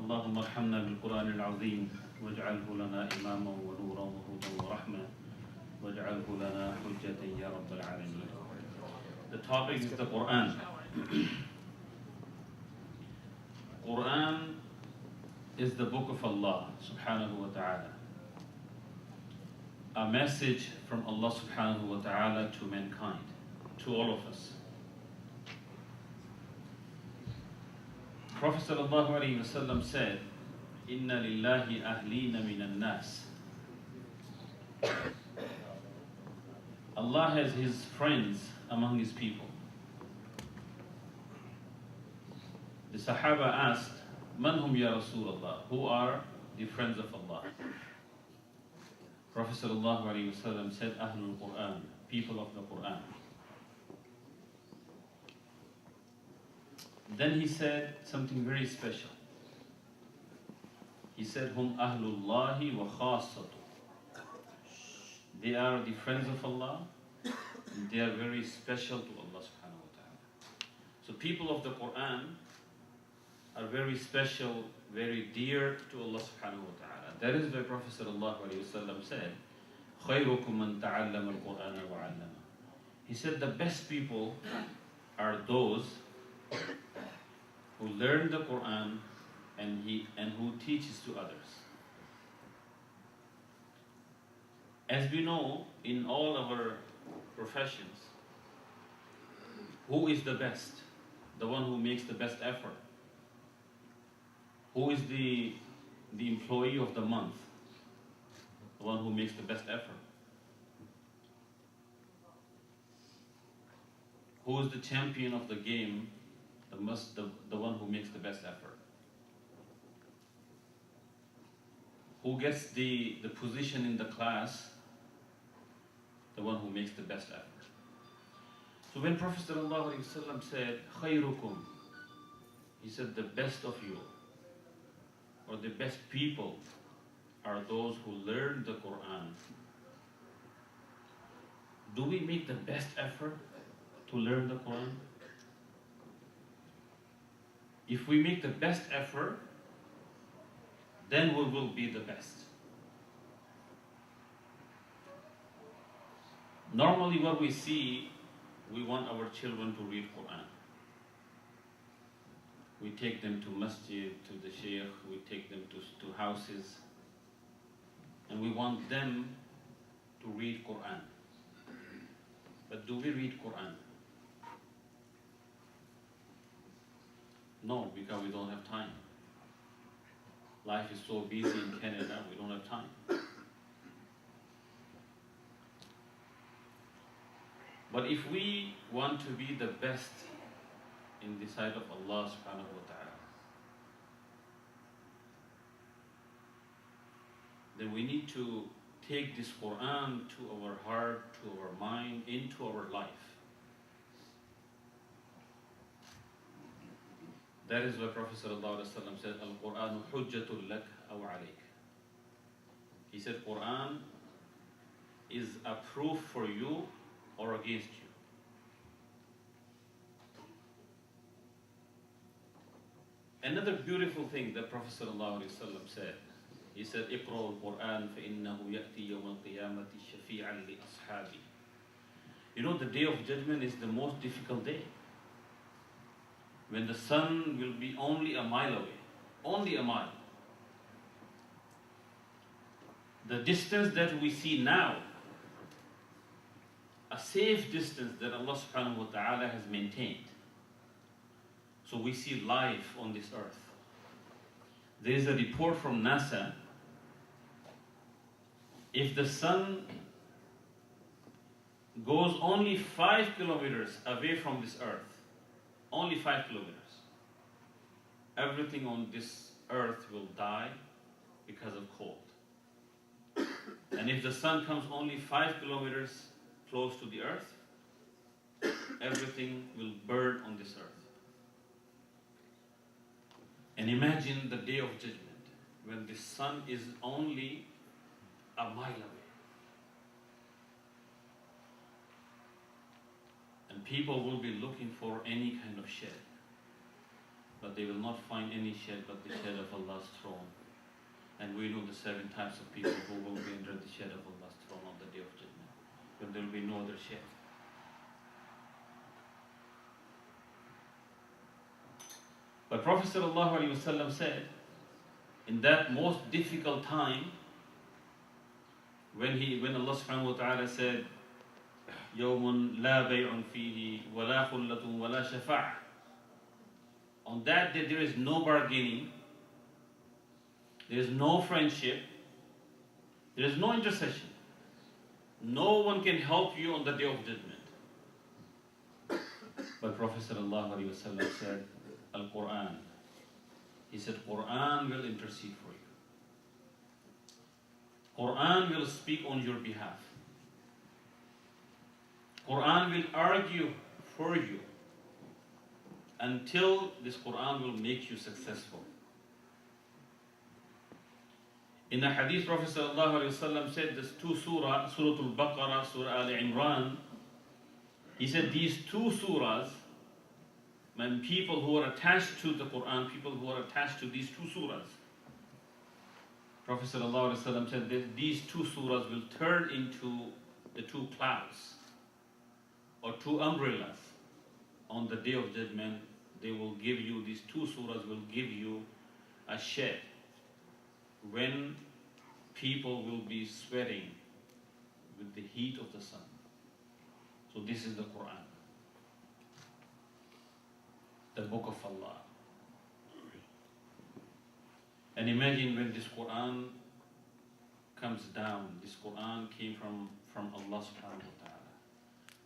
اللهم ارحمنا بالقرآن العظيم واجعله لنا إماما ونورا وهدى ورحمة واجعله لنا حجة يا رب العالمين. The topic is the Quran. Quran is the book of Allah subhanahu wa ta'ala. A message from Allah subhanahu wa ta'ala to mankind, to all of us. Prophet sallallahu alayhi wa sallam said, Inna lillahi ahlina minan nas. Allah has His friends among His people. The Sahaba asked, Man hum ya Rasulullah? Who are the friends of Allah? Prophet sallallahu alayhi wa sallam said, Ahlul Quran, people of the Quran. Then he said something very special. He said, Hum ahlullahi wa khassatu. They are the friends of Allah, and they are very special to Allah subhanahu wa ta'ala. So people of the Quran are very special, very dear to Allah subhanahu wa ta'ala. That is why Prophet sallallahu alayhi wa sallam said, خَيْرُكُمْ مَنْ تَعَلَّمَ الْقُرْآنَ وَعَلَّمَ. He said the best people are those who learn the Quran and who teaches to others. As we know, in all our professions, who is the best? The one who makes the best effort. Who is the employee of the month? The one who makes the best effort. Who is the champion of the game? The one who makes the best effort. Who gets the position in the class? The one who makes the best effort. So when Prophet ﷺ said, خَيْرُكُمْ, he said the best of you, or the best people, are those who learn the Quran. Do we make the best effort to learn the Quran? If we make the best effort, then we will be the best. Normally what we see, we want our children to read Quran. We take them to masjid, to the sheikh, we take them to houses, and we want them to read Quran. But do we read Quran? No, because we don't have time. Life is so busy in Canada, we don't have time. But if we want to be the best in the sight of Allah subhanahu wa ta'ala, then we need to take this Quran to our heart, to our mind, into our life. That is why Prophet ﷺ said, Al-Qur'anu hujjatul lak aw alayk. He said, Quran is a proof for you or against you. Another beautiful thing that Prophet ﷺ said, he said, اقرأوا القرآن فإنه يأتي يوم القيامة شفيعا لأصحابه. You know, the day of judgment is the most difficult day. When the sun will be only a mile away, only a mile. The distance that we see now, a safe distance that Allah subhanahu wa ta'ala has maintained. So we see life on this earth. There is a report from NASA. If the sun goes only 5 kilometers away from this earth, only 5 kilometers, everything on this earth will die because of cold. And if the sun comes only 5 kilometers close to the earth, everything will burn on this earth. And imagine the day of judgment when the sun is only a mile away. And people will be looking for any kind of shed. but they will not find any shade but the shade of Allah's throne. And we know the 7 types of people who will be under the shade of Allah's throne on the Day of Judgment, when there will be no other shade. But Prophet ﷺ said, in that most difficult time, when Allah subhanahu wa ta'ala said, يَوْمٌ لَا بَيْعٌ فِيهِ وَلَا خُلَّةٌ وَلَا شَفَاعٌ, on that day there is no bargaining, there is no friendship, there is no intercession. No one can help you on the Day of Judgment. But Prophet ﷺ said, Al-Quran. He said, Quran will intercede for you. Quran will speak on your behalf. Quran will argue for you until this Quran will make you successful. In a hadith, Prophet ﷺ said, there's 2 surah, Surah Al-Baqarah, Surah Al-Imran. He said these 2 surahs, when people who are attached to the Quran, people who are attached to these 2 surahs, Prophet ﷺ said that these 2 surahs will turn into the 2 clouds or 2 umbrellas. On the Day of Judgment, they will give you, these 2 surahs will give you a shade when people will be sweating with the heat of the sun. So this is the Quran, the book of Allah. And imagine when this Quran comes down. This Quran came from Allah subhanahu wa ta'ala.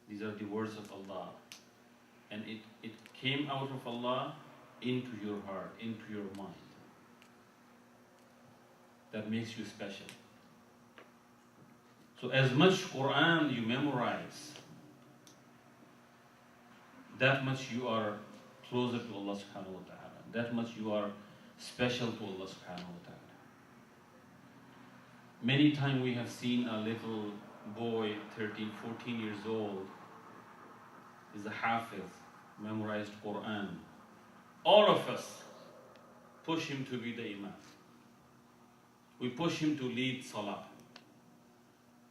These are the words of Allah. And it came out of Allah into your heart, into your mind. That makes you special. So as much Quran you memorize, that much you are closer to Allah subhanahu wa ta'ala. That much you are special to Allah subhanahu wa ta'ala. Many times we have seen a little boy, 13, 14 years old, is a hafiz, memorized Quran. All of us push him to be the imam. We push him to lead salah.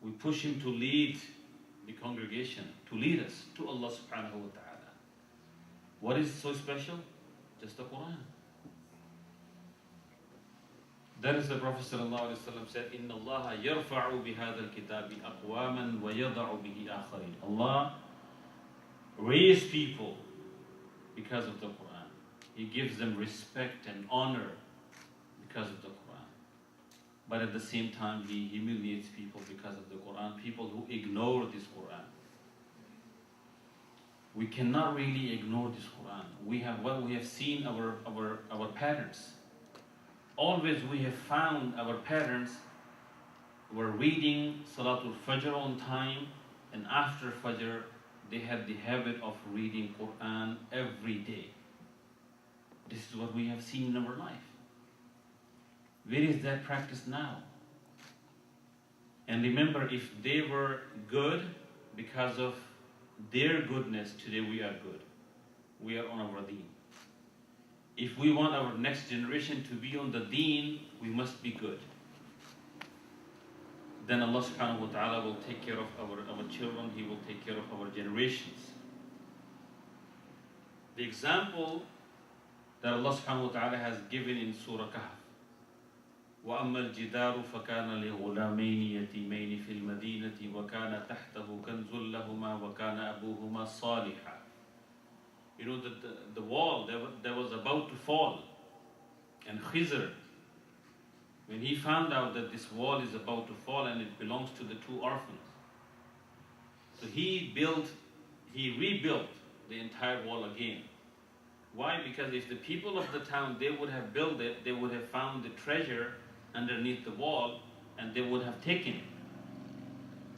We push him to lead the congregation, to lead us to Allah subhanahu wa ta'ala. What is so special? Just the Quran. That is the Prophet sallallahu alaihi wasallam said, "Inna Allah yarfa'u bihadha al-kitabi aqwaman wa yada'u bihi akharin." Allah raised people because of the Quran. He gives them respect and honor because of the Quran. But at the same time, He humiliates people because of the Quran, people who ignore this Quran. We cannot really ignore this Quran. We have seen our parents. Always we have found our parents were reading Salatul Fajr on time, and after Fajr they had the habit of reading Quran every day. This is what we have seen in our life. Where is that practice now? And remember, if they were good because of their goodness, today we are good. We are on our deen. If we want our next generation to be on the deen, we must be good. Then Allah subhanahu wa ta'ala will take care of our children. He will take care of our generations. The example that Allah subhanahu wa ta'ala has given in Surah Kahf. وَأَمَّا الْجِدَارُ فَكَانَ لِغُلَامَيْنِ يَتِيمَيْنِ فِي الْمَدِينَةِ وَكَانَ تَحْتَهُ كَنْزٌ لَهُمَا وَكَانَ أَبُوهُمَا صَالِحًا. You know that the wall that was about to fall, and Khizr, when he found out that this wall is about to fall and it belongs to the 2 orphans, so he rebuilt the entire wall again. Why? Because if the people of the town, they would have built it, they would have found the treasure underneath the wall and they would have taken it.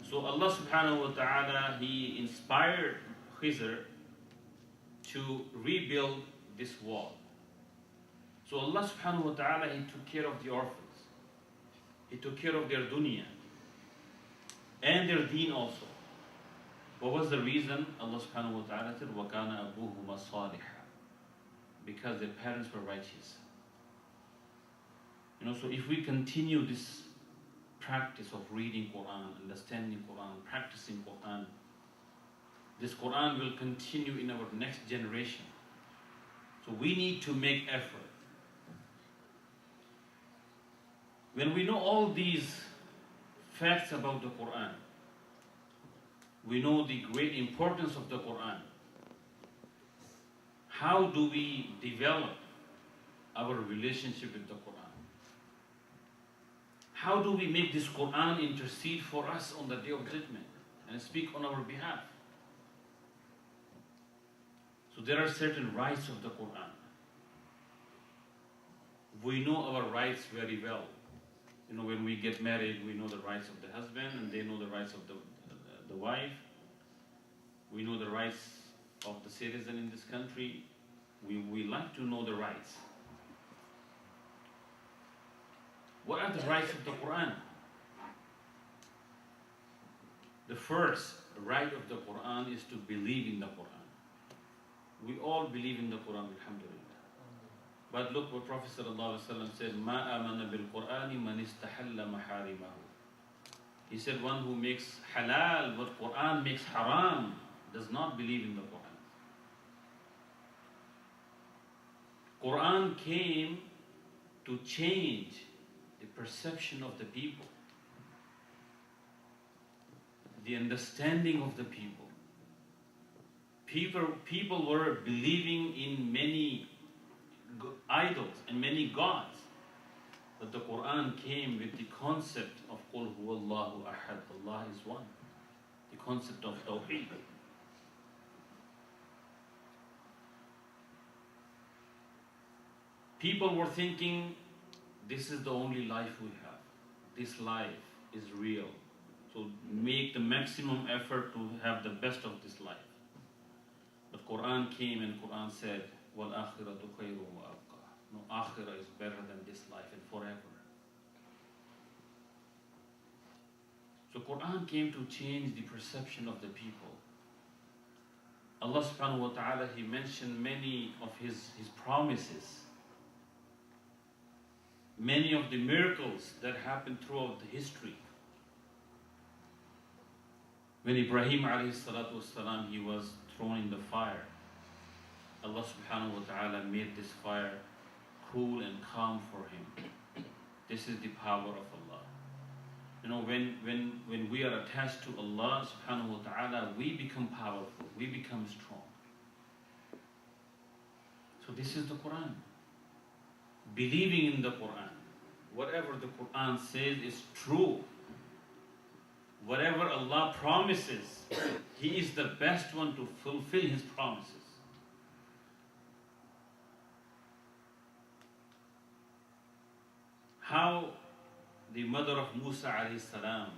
So Allah subhanahu wa ta'ala, He inspired Khizr to rebuild this wall. So Allah subhanahu wa ta'ala, He took care of the orphans. He took care of their dunya and their deen also. What was the reason? Allah subhanahu wa ta'ala said, وَكَانَ أَبُوهُمَا صَالِحًا. because their parents were righteous. So if we continue this practice of reading Quran, understanding Quran, practicing Quran, this Quran will continue in our next generation. So we need to make effort. When we know all these facts about the Quran, we know the great importance of the Quran. How do we develop our relationship with the Quran? How do we make this Quran intercede for us on the Day of Judgment and speak on our behalf? So there are certain rights of the Quran. We know our rights very well. When we get married, we know the rights of the husband, and they know the rights of the wife. We know the rights of the citizen in this country. We like to know the rights. What are the rights of the Quran? The first right of the Quran is to believe in the Quran. We all believe in the Quran, alhamdulillah. But look what Prophet ﷺ said, مَا آمَنَ بِالْقُرْآنِ مَنِ اسْتَحَلَّ مَحَارِمَهُ. He said, one who makes halal what Quran makes haram does not believe in the Quran. Quran came to change the perception of the people, the understanding of the people. People were believing in many idols and many gods. But the Quran came with the concept of Qul huwallahu ahad, Allah is one. The concept of Tawheed. People were thinking, this is the only life we have. This life is real. So make the maximum effort to have the best of this life. But Quran came and Quran said, وَالْآخِرَةُ خَيْرٌ وَأَبْقَى. No, Akhirah is better than this life and forever. So Quran came to change the perception of the people. Allah subhanahu wa ta'ala, He mentioned many of His promises. Many of the miracles that happened throughout the history. When Ibrahim alayhi salatu wasalam, he was thrown in the fire, Allah subhanahu wa ta'ala made this fire cool and calm for him. This is the power of Allah. When we are attached to Allah subhanahu wa ta'ala, we become powerful, we become strong. So this is the Quran. Believing in the Quran. Whatever the Quran says is true. Whatever Allah promises, He is the best one to fulfill His promises. How the mother of Musa alayhi salam,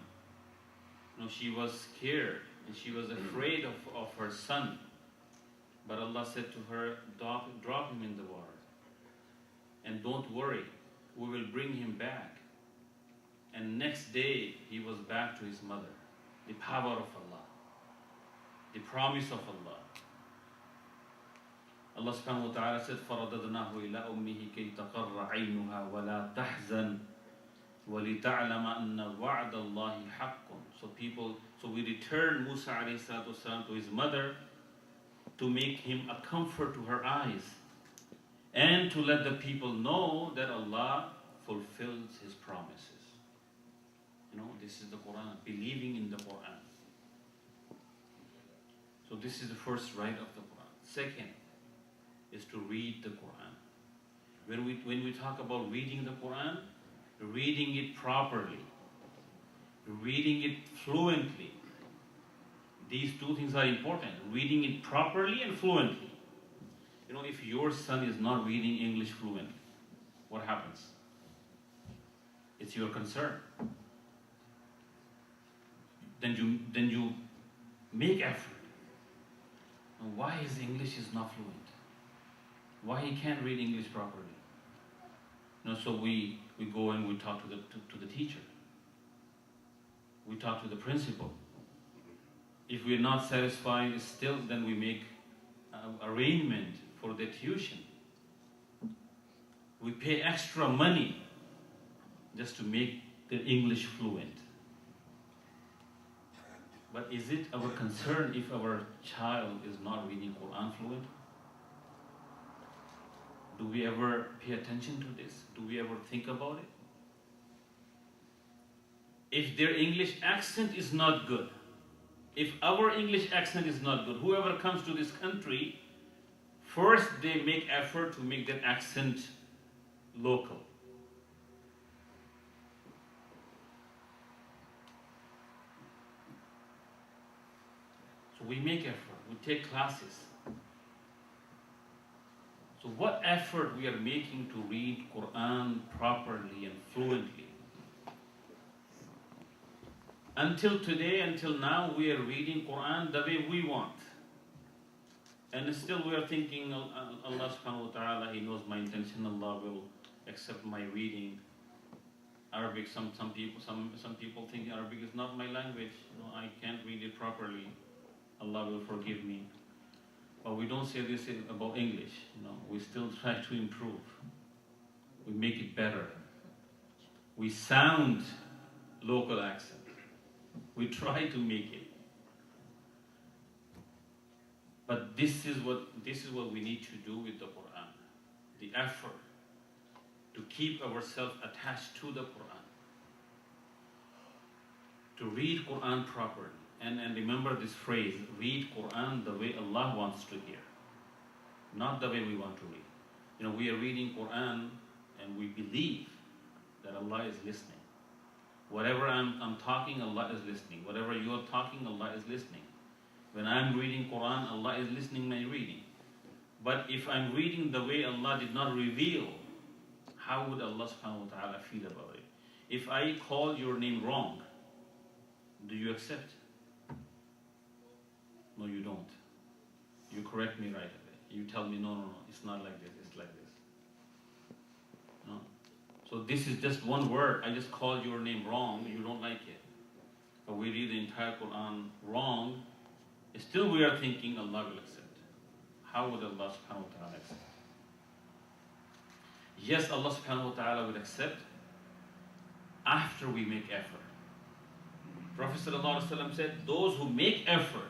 she was scared and she was afraid of her son. But Allah said to her, drop him in the water. And don't worry, we will bring him back. And next day, he was back to his mother. The power of Allah. The promise of Allah. Allah subhanahu wa ta'ala said, فَرَدَدْنَاهُ إِلَىٰ أُمِّهِ كَيْ تَقَرَّ عَيْنُهَا وَلَا تَحْزَنْ وَلِتَعْلَمَ أَنَّ وَعْدَ اللَّهِ حَقٌّ. So we returned Musa alayhi salatu wasalam to his mother to make him a comfort to her eyes and to let the people know that Allah fulfills His promises. This is the Quran, believing in the Quran. So this is the first right of the Quran. Second is to read the Quran. When we talk about reading the Quran, reading it properly, reading it fluently. These two things are important. Reading it properly and fluently. If your son is not reading English fluently, what happens? It's your concern. Then you make effort. And why his English is not fluent? Why he can't read English properly? So we go and we talk to the teacher. We talk to the principal. If we're not satisfied still, then we make arrangement for the tuition. We pay extra money just to make their English fluent. But is it our concern if our child is not reading Quran fluent? Do we ever pay attention to this? Do we ever think about it? If their English accent is not good, if our English accent is not good, whoever comes to this country, first they make effort to make that accent local. So we make effort, we take classes. So what effort we are making to read Quran properly and fluently? Until today, until now, we are reading Quran the way we want. And still we are thinking, Allah subhanahu wa ta'ala, He knows my intention, Allah will accept my reading. Arabic, some people think Arabic is not my language. I can't read it properly. Allah will forgive me. But we don't say this about English. We still try to improve. We make it better. We sound local accent. We try to make it. But this is what we need to do with the Quran. The effort to keep ourselves attached to the Quran. To read Quran properly. And remember this phrase, read Quran the way Allah wants to hear. Not the way we want to read. We are reading Quran and we believe that Allah is listening. Whatever I'm talking, Allah is listening. Whatever you're talking, Allah is listening. When I'm reading Quran, Allah is listening my reading. But if I'm reading the way Allah did not reveal, how would Allah subhanahu wa ta'ala feel about it? If I call your name wrong, do you accept? No, you don't. You correct me right away. You tell me, no, it's not like this, it's like this. No? So this is just one word. I just called your name wrong, you don't like it. But we read the entire Quran wrong, still we are thinking Allah will accept. How would Allah subhanahu wa ta'ala accept? Yes, Allah subhanahu wa ta'ala will accept after we make effort. Prophet sallallahu alaihi wasallam said, those who make effort,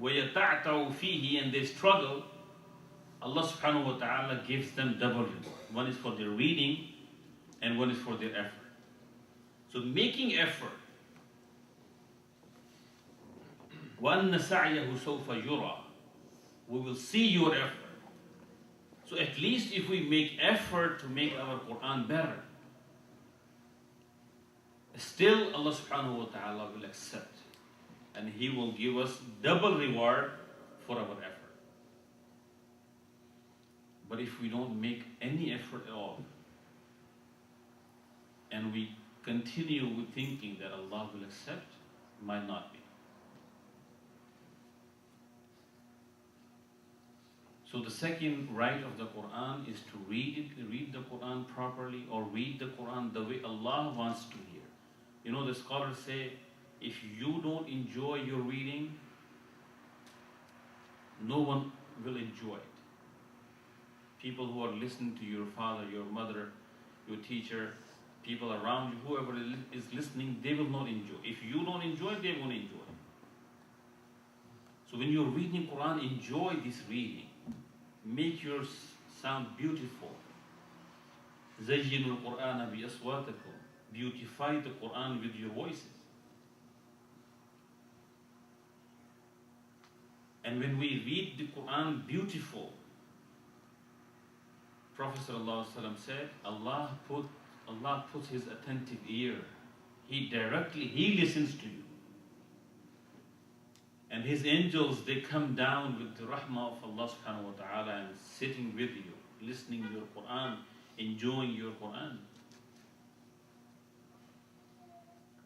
وَيَتَعْتَعُوا فِيهِ, and they struggle, Allah subhanahu wa ta'ala gives them double reward. One is for their reading and one is for their effort. So making effort, وَأَنَّ سَعْيَهُ سَوْفَ يُرَى, we will see your effort. So at least if we make effort to make our Quran better, still Allah subhanahu wa ta'ala will accept. And He will give us double reward for our effort. But if we don't make any effort at all, and we continue with thinking that Allah will accept, might not be. So the second right of the Quran is to read the Quran properly, or read the Quran the way Allah wants to hear. The scholars say, if you don't enjoy your reading, no one will enjoy it. People who are listening to your father, your mother, your teacher, people around you, whoever is listening, they will not enjoy. If you don't enjoy, they won't enjoy. So when you're reading Quran, enjoy this reading. Make your sound beautiful. زَيِّنُوا الْقُرْآنَ بِأَصْوَاتِكُمْ. Beautify the Quran with your voices. And when we read the Quran beautiful, Prophet ﷺ said, Allah puts His attentive ear. He listens to you. And His angels, they come down with the rahmah of Allah subhanahu wa ta'ala and sitting with you, listening to your Quran, enjoying your Quran.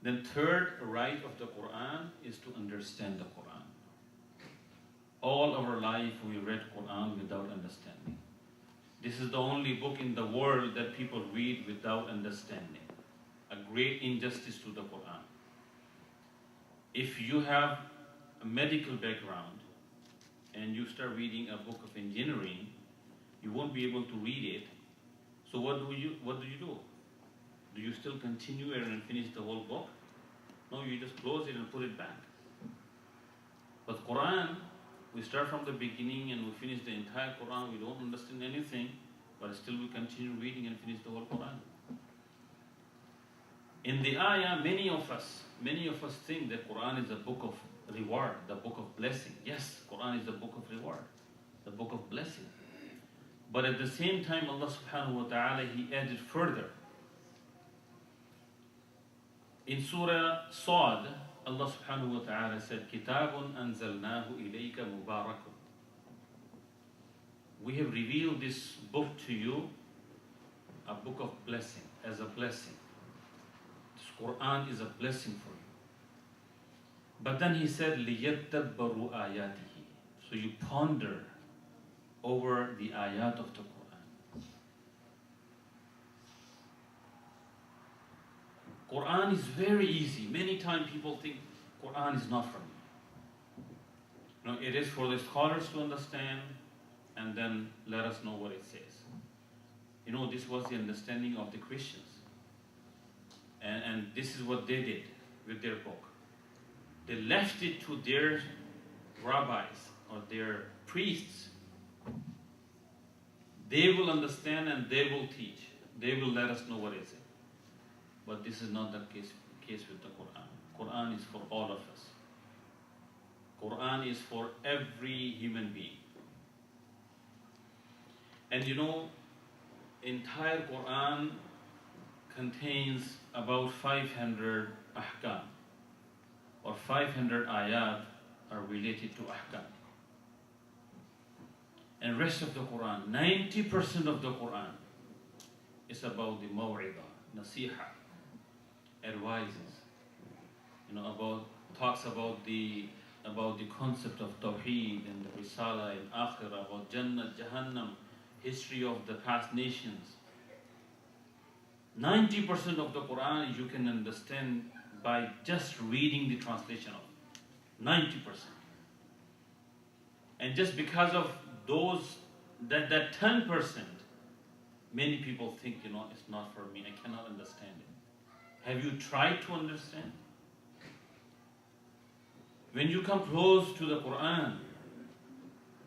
Then third right of the Quran is to understand the Quran. All our life we read Quran without understanding. This is the only book in the world that people read without understanding. A great injustice to the Quran. If you have a medical background and you start reading a book of engineering, you won't be able to read it So what do you do? Do you still continue and finish the whole book? No, you just close it and put it back. But Quran, we start from the beginning and we finish the entire Quran. We don't understand anything, but still we continue reading and finish the whole Quran. In the ayah, many of us think that Quran is a book of reward, the book of blessing. Yes, Quran is the book of reward, the book of blessing. But at the same time, Allah subhanahu wa ta'ala, He added further. In Surah Sad, Allah subhanahu wa ta'ala said, Kitabun anzalnahu ilayka mubarakun. We have revealed this book to you, a book of blessing, as a blessing. This Quran is a blessing for you. But then He said, لِيَتَّبَّرُوا آيَاتِهِ. So you ponder over the ayat of the Quran. Quran is very easy. Many times people think Quran is not for me. No, it is for the scholars to understand and then let us know what it says. You know, this was the understanding of the Christians. And this is what they did with their book. They left it to their rabbis or their priests. They will understand and they will teach. They will let us know what it is. But this is not the case with the Quran. Quran is for all of us. Quran is for every human being. And you know, entire Quran contains about 500 ahkam, or 500 ayat are related to ahkam. And rest of the Quran, 90% of the Quran is about the maw'idah, nasiha, advises, talks about the concept of Tawheed and the Risala and Akhirah, about Jannah, Jahannam, history of the past nations. 90% of the Quran you can understand by just reading the translation of it. 90%. And just because of that 10%, many people think, it's not for me, I cannot understand it. Have you tried to understand? When you come close to the Quran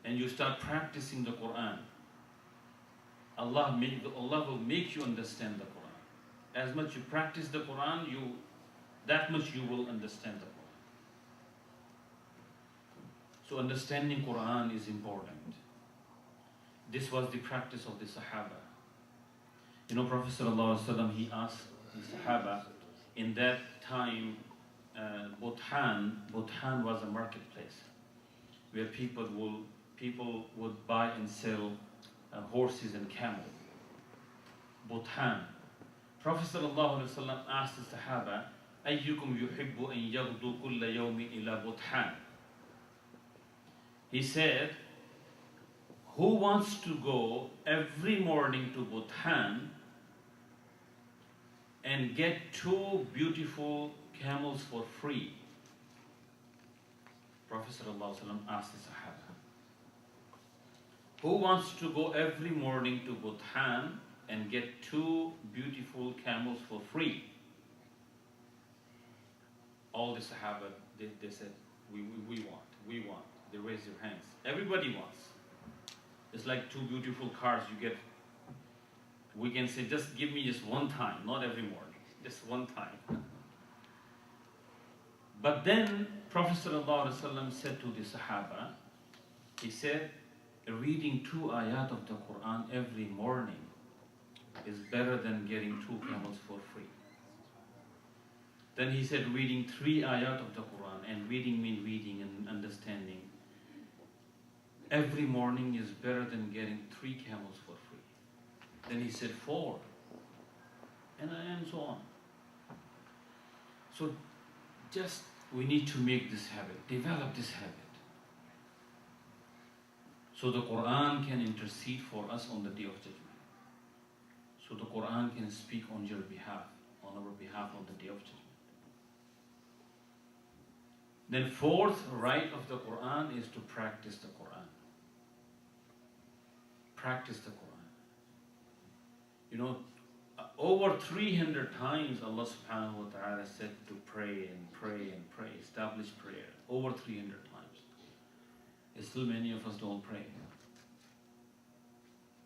and you start practicing the Quran, Allah will make you understand the Quran. As much you practice the Quran, that much you will understand the Quran. So understanding Quran is important. This was the practice of the Sahaba. Prophet ﷺ, he asked the Sahaba, in that time, Buthan was a marketplace where people would buy and sell horses and camels. Buthan. Prophet ﷺ asked the Sahaba, أَيُّكُمْ يُحِبُّ أَن يَغْدُو كُلَّ يَوْمٍ إِلَى بُطْحَانٍ. He said, who wants to go every morning to Buthan and get 2 beautiful camels for free? Prophet ﷺ asked the Sahaba, who wants to go every morning to Buthan and get 2 beautiful camels for free? All the Sahaba, they said, we want. They raised their hands. Everybody wants. It's like 2 beautiful cars you get. We can say, just give me just one time, not every morning, just one time. But then Prophet ﷺ said to the Sahaba, he said, reading 2 ayat of the Quran every morning is better than getting 2 camels for free. Then he said, reading 3 ayat of the Quran, and reading means reading and understanding, every morning is better than getting 3 camels for free. Then he said 4, and so on. So just we need to make this habit, develop this habit, so the Quran can intercede for us on the Day of Judgment. So the Quran can speak on your behalf, on our behalf on the Day of Judgment. Then 4th right of the Quran is to practice the Quran. Practice the Quran. You know, over 300 times Allah subhanahu wa ta'ala said to pray and pray and pray, establish prayer. Over 300 times. And still many of us don't pray.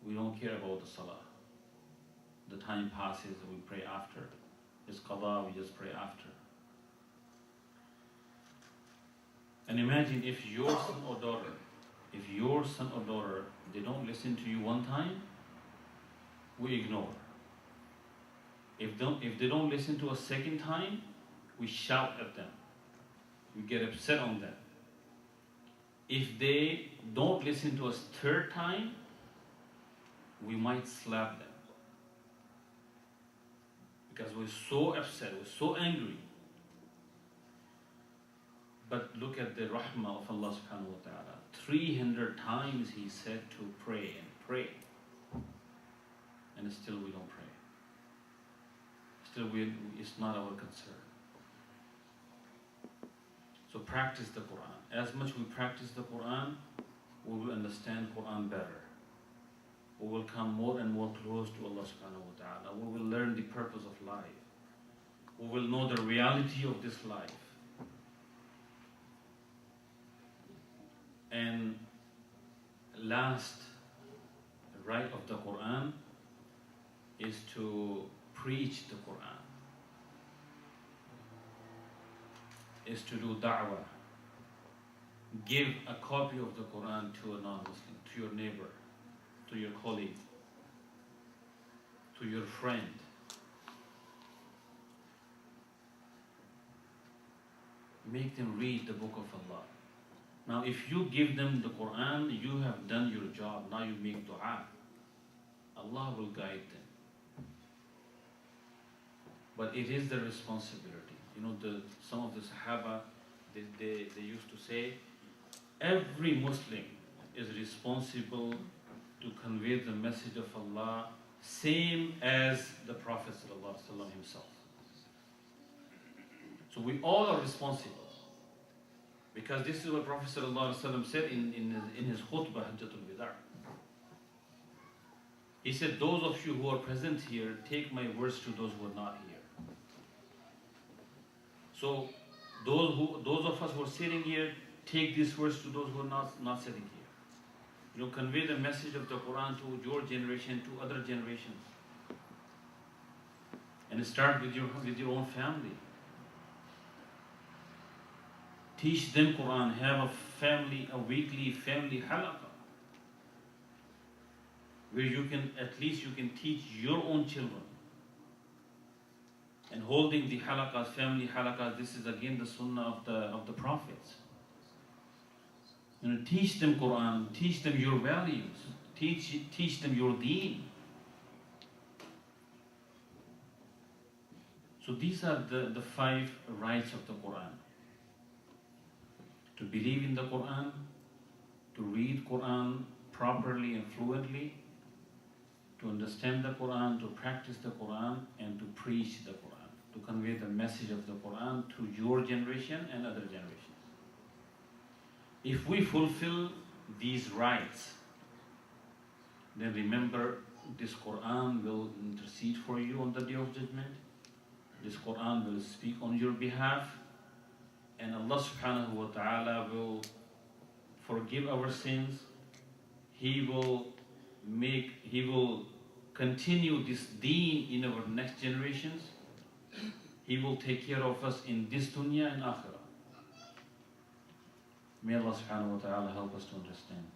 We don't care about the salah. The time passes and we pray after. It's qada, we just pray after. And imagine if your son or daughter, they don't listen to you one time, we ignore. If they don't listen to us second time, we shout at them. We get upset on them. If they don't listen to us third time, we might slap them. Because we're so upset, we're so angry. But look at the rahmah of Allah subhanahu wa ta'ala. 300 times He said to pray and pray. And still we don't pray. Still it's not our concern. So practice the Quran. As much we practice the Quran, we will understand Quran better. We will come more and more close to Allah subhanahu wa ta'ala. We will learn the purpose of life. We will know the reality of this life. And last right of the Quran is to preach the Quran, is to do da'wah. Give a copy of the Quran to a non-Muslim, to your neighbor, to your colleague, to your friend. Make them read the book of Allah. Now if you give them the Quran, you have done your job. Now you make dua. Allah will guide them. But it is the responsibility. You know, some of the Sahaba, they used to say, every Muslim is responsible to convey the message of Allah, same as the Prophet ﷺ himself. So we all are responsible. Because this is what Prophet ﷺ said in his khutbah, Hajjatul Wida'. He said, those of you who are present here, take my words to those who are not here. So those of us who are sitting here, take these words to those who are not sitting here. You know, convey the message of the Quran to your generation, to other generations. And start with your own family. Teach them Quran. Have a weekly family halaqah, where at least you can teach your own children. And holding the halaqahs, family halaqahs, this is again the sunnah of the prophets. You know, teach them Quran, teach them your values, teach them your deen. So these are the 5 rights of the Quran. To believe in the Quran, to read Quran properly and fluently, to understand the Quran, to practice the Quran, and to preach the Quran, to convey the message of the Quran to your generation and other generations. If we fulfill these rights, then remember, this Quran will intercede for you on the Day of Judgment. This Quran will speak on your behalf. And Allah subhanahu wa ta'ala will forgive our sins. He will continue this deen in our next generations. He will take care of us in this dunya and akhirah. May Allah subhanahu wa ta'ala help us to understand.